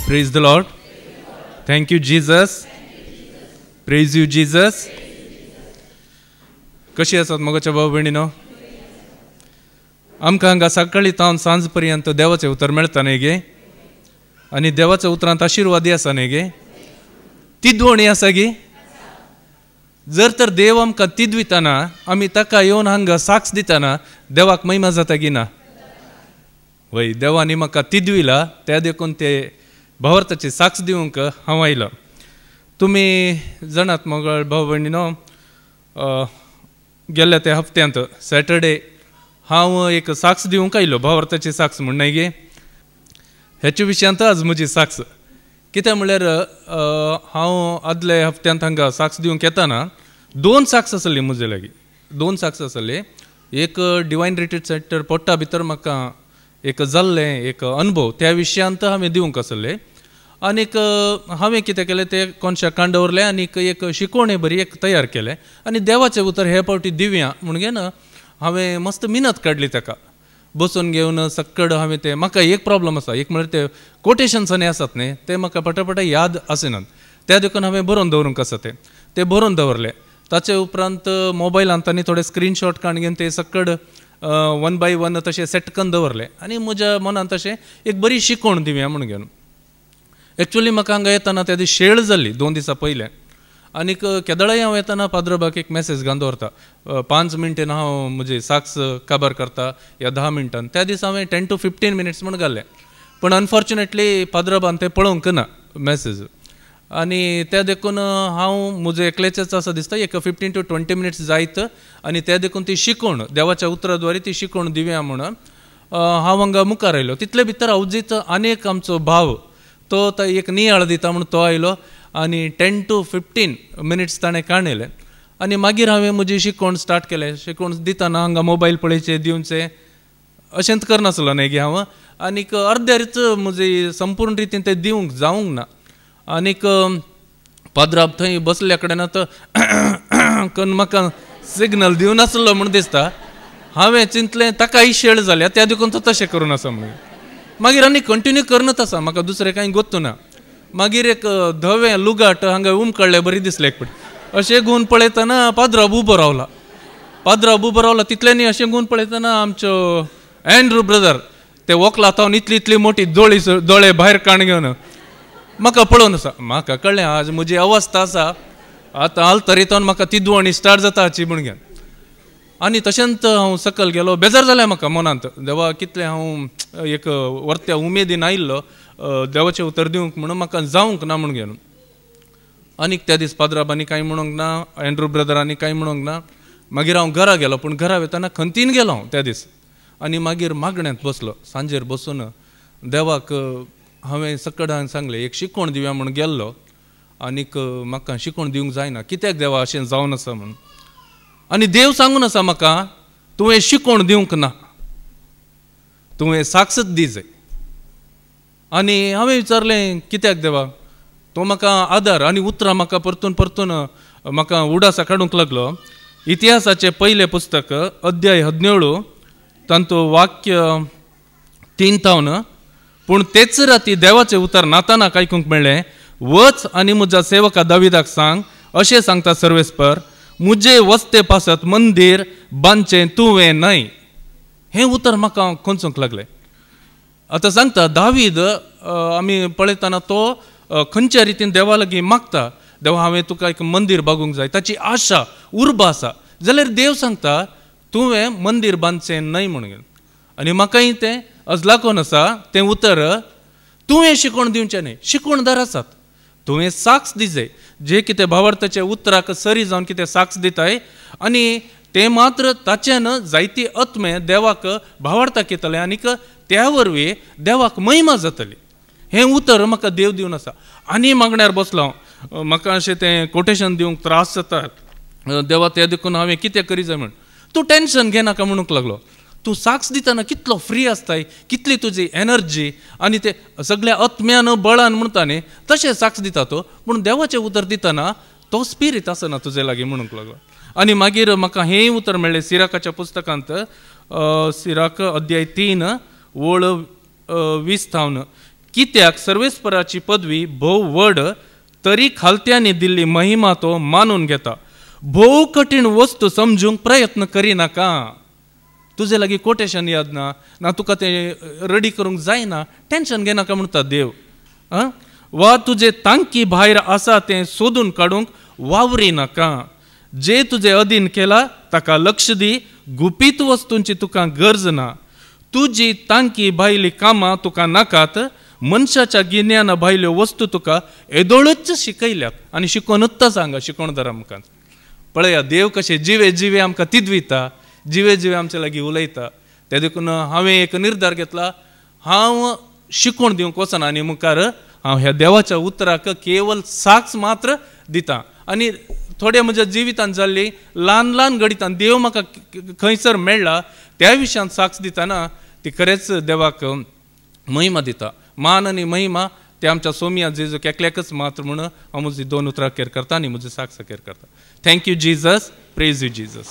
Praise the Lord. Thank you, Jesus. Praise you, Jesus. कशी आसात मोगाच्या भाव भयणीनो? आमकां हांगा सकाळी तावन सांज पर्यंत देवाचें उतर मेळटा न्ही गे, आनी देवाच्या उतरांत आशिर्वादी आसा न्ही गे, तिदवणी आसा गे. जर तर देव आमकां तिदविताना आमी ताका येवन हांगा साक्ष दिताना देवाक महिमा जाता की ना? वय देवानी म्हाका तिदविला, त्या देखून ते भावार्थाची साक्ष दिवंक हांव आयलो. तुमी जाणात मोगळ भाव भयणीनो, गेल्ल्या त्या हप्त्यांत सॅटर्डे हांव एक साक्ष दिवंक आयलो, भावार्थाची साक्ष म्हण न्हय गे. हेच्या विशयांत आज म्हजी साक्ष कित्याक म्हळ्यार हांव आदल्या हप्त्यांत हांगा साक्ष दिवंक येताना दोन साक्ष आसली म्हजे लागीं, दोन साक्ष आसले. एक डिवायन रिट्रीट सेंटर पोट्टा भितर म्हाका एक जाल्लें एक अनुभव त्या विशयांत हांवें दिवंक आसले. आनीक हांवें कितें केलें तें कोणशाक काण दवरलें आनीक एक शिकोवणी बरी एक तयार केलें आनी देवाचें उतर हे फावटी दिवया म्हूण घेवन हांवें मस्त मिनत काडली ताका बसून घेवन सक्कड. हांवें तें म्हाका एक प्रॉब्लम आसा, एक म्हळ्यार ते कोटेशन्स आनी आसात न्ही ते म्हाका पटापट याद आसनात, त्या देखून हांवें बरोवन दवरूंक आसा ते बरोवन दवरलें. ताचे उपरांत मोबायलांत आनी थोडे स्क्रीनशॉट काडून घेवन ते सक्कड 1 by 1 तशें सेट करून दवरलें आनी म्हज्या मनांत तशें एक बरी शिकोवण दिवया म्हूण घेवन. एक्चुअली म्हाका हांगा येताना त्या दीस शेळ जाल्ली 2 दिसां पयलें, आनीक केदळाय हांव येताना पाद्रबाक एक मॅसेज घालून दवरता, 5 मिनटान हांव म्हजी साक्ष काबार करता या 10 मिनटान. त्या दीस हांवें 10 to 15 minutes म्हूण घाल्लें, पण अनफॉर्च्युनेटली पाद्रबान तें पळोवंक ना मॅसेज. आनी त्या देखून हांव म्हजें एकलेचेच आसा दिसता, एक 15 to 20 minutes जायत आनी त्या देखून ती शिकोवण देवाच्या उतराद्वारे ती शिकोवण दिवया म्हणून हांव हांगा मुखार आयलो. तितले भितर अवजीत आनीक आमचो भाव तो एक नियाळ दिता म्हणून तो आयलो आनी 10 to 15 minutes ताणें काणयलें. आनी मागीर हांवें म्हजी शिकोवण स्टार्ट केलें. शिकोवण दिताना हांगा मोबायल पळयचे दिवचे अशेंच करनासलो न्ही गे हांव, आनीक अर्द्यारीच म्हजी संपूर्ण रितीन तें दिवंक जावंक ना. आनीक पाद्राब थंय बसल्या कडेन करून म्हाका सिग्नल दिवनासलो म्हूण दिसता. हांवें चिंतलें ताकाय शेळ जाल्या त्या देखून तो तशें करून आसा म्हणून. मागीर आनी कंटिन्यू करनत आसा, म्हाका दुसरें कांय गोत्तू ना. मागीर एक धवें लुगाट हांगा उमकडलें बरी दिसलें एक पट अशें घुवन पळयतना पाद्राब उबो रावला. तितले न्ही अशें घुवन पळयतना आमच्यो एंड्रू ब्रदर ते वोकला तावन इतली मोटी दोळे भायर काण घेवन म्हाका पळोवन आसा. म्हाका कळ्ळें आज म्हजी अवस्था आसा, आतां हालतरीतावन म्हाका तिदवणी स्टार्ट जाता हाची म्हूण घेवन. आनी तशेंच हांव सकयल गेलो, बेजार जालें म्हाका मनांत, देवा कितलें हांव एक वर्त्या उमेदीन आयिल्लो देवाचें उतर दिवंक म्हणून म्हाका जावंक ना म्हूण घेवन. आनीक त्या दीस पाद्राबांनी कांय म्हणूंक ना, एंड्रू ब्रदरांनी कांय म्हणूंक ना. मागीर हांव घरा गेलो, पूण घरा वयताना खंतीन गेलो हांव त्या दीस. आनी मागीर मागण्यांत बसलो सांजेर बसून देवाक हांवें सकड हांवें सांगलें एक शिकोवण दिवया म्हूण गेल्लो, आनीक म्हाका शिकोवण दिवंक जायना, कित्याक देवा अशें जावन आसा म्हणून. आनी देव सांगून आसा म्हाका तुवें शिकोवण दिवंक ना, तुवें साक्षच दी जाय. आनी हांवें विचारलें कित्याक देवा? तो म्हाका आदार आनी उतरां म्हाका परतून म्हाका उडासा काडूंक लागलो. इतिहासाचें पयलें पुस्तक अध्याय 17 तांतूं वाक्य 3 पूण तेच राती देवाचें उतर नातानाक आयकूंक मेळ्ळें, वच आनी म्हज्या सेवका दाविदाक सांग, अशें सांगता सर्वेस्पर, मुजे वस्ते पासत मंदीर बांदचें तुवें न्हय. हें उतर म्हाका खोंचूंक लागलें. आतां सांगता दावीद आमी पळयताना तो खंयच्या रितीन देवा लागीं मागता, देवा हांवें तुका एक मंदीर बागूंक जाय, ताची आशा उर्बा आसा. जाल्यार देव सांगता तुवें मंदीर बांदचें न्हय म्हणून. आनी म्हाकाय तें अजलाकोन आसा तें उतर, तुवें शिकोवण दिवचें न्हय, शिकोवणदार आसात, तुवें साक्ष दिजय. जे कितें भावार्थाच्या उतराक सरी जावन कितें साक्ष दिताय आनी ते मात्र ताच्यान जायती आत्मे देवाक भावार्थाक येतले आनीक त्या वरवीं देवाक महिमा जातली. हें उतर म्हाका देव दिवन आसा. आनी मागण्यार बसलो हांव, म्हाका अशें तें कोटेशन दिवंक त्रास जाता, देवा त्या देखून हांवें कितें करी जाय म्हूण. तूं टेन्शन घेनाका म्हणूंक लागलो. तूं साक्ष दितना कितलो फ्री आसताय, कितली तुजी एनर्जी आनी ते सगळ्या आत्म्यान बळान म्हणटा न्ही तशें साक्ष दिता तो. पूण देवाचें उतर दितना तो स्पिरीट आसना तुजे लागीं म्हणूंक लागलो. आनी मागीर म्हाका हेंय उतर मेळ्ळें सिराकाच्या पुस्तकांत, सिराक अध्याय 3 ओळ 20 कित्याक सर्वेस्पराची पदवी भोव व्हड तरी खालत्यांनी दिल्ली महिमा तो मानून घेता. भोव कठीण वस्तू समजूंक प्रयत्न करिनाका. तुजे लागीं कोटेशन याद ना तुका ते रेडी करूंक जायना, टेन्शन घेनाका म्हणटा देव. वा तुजे तांकी भायर आसा तें सोदून काडूंक वावरी नाका. जे तुजे अधीन केला ताका लक्ष दी. गुपीत वस्तूंची तुका गरज ना. तुजी तांकी भायली कामां तुका नाकात. मनशाच्या गिन्यान भायल्यो वस्तू तुका येदोळच शिकयल्यात आनी शिकोवनूच सांगा शिकोवण आमकां. पळया देव कशें जिवे जिवे आमकां तिदविता, जिवे जिवे आमच्या लागीं उलयता. ते देखून हांवें एक निर्धार घेतला, हांव शिकोवण दिवंक वचना आनी मुखार हांव ह्या देवाच्या उतराक केवल साक्ष मात्र दितां. आनी थोड्या म्हज्या जिवितांत जाल्ली ल्हान ल्हान घडितां देव म्हाका खंयसर मेळ्ळा त्या विशयान साक्ष दितना ती खरेंच देवाक महिमा दिता. मान आनी महिमा ते आमच्या सोमिया जेजूक एकल्याकच मात्र म्हणून हांव म्हजी 2 उतरां केर करता आनी म्हजी साक्ष केर करता. Thank you Jesus. Praise you Jesus.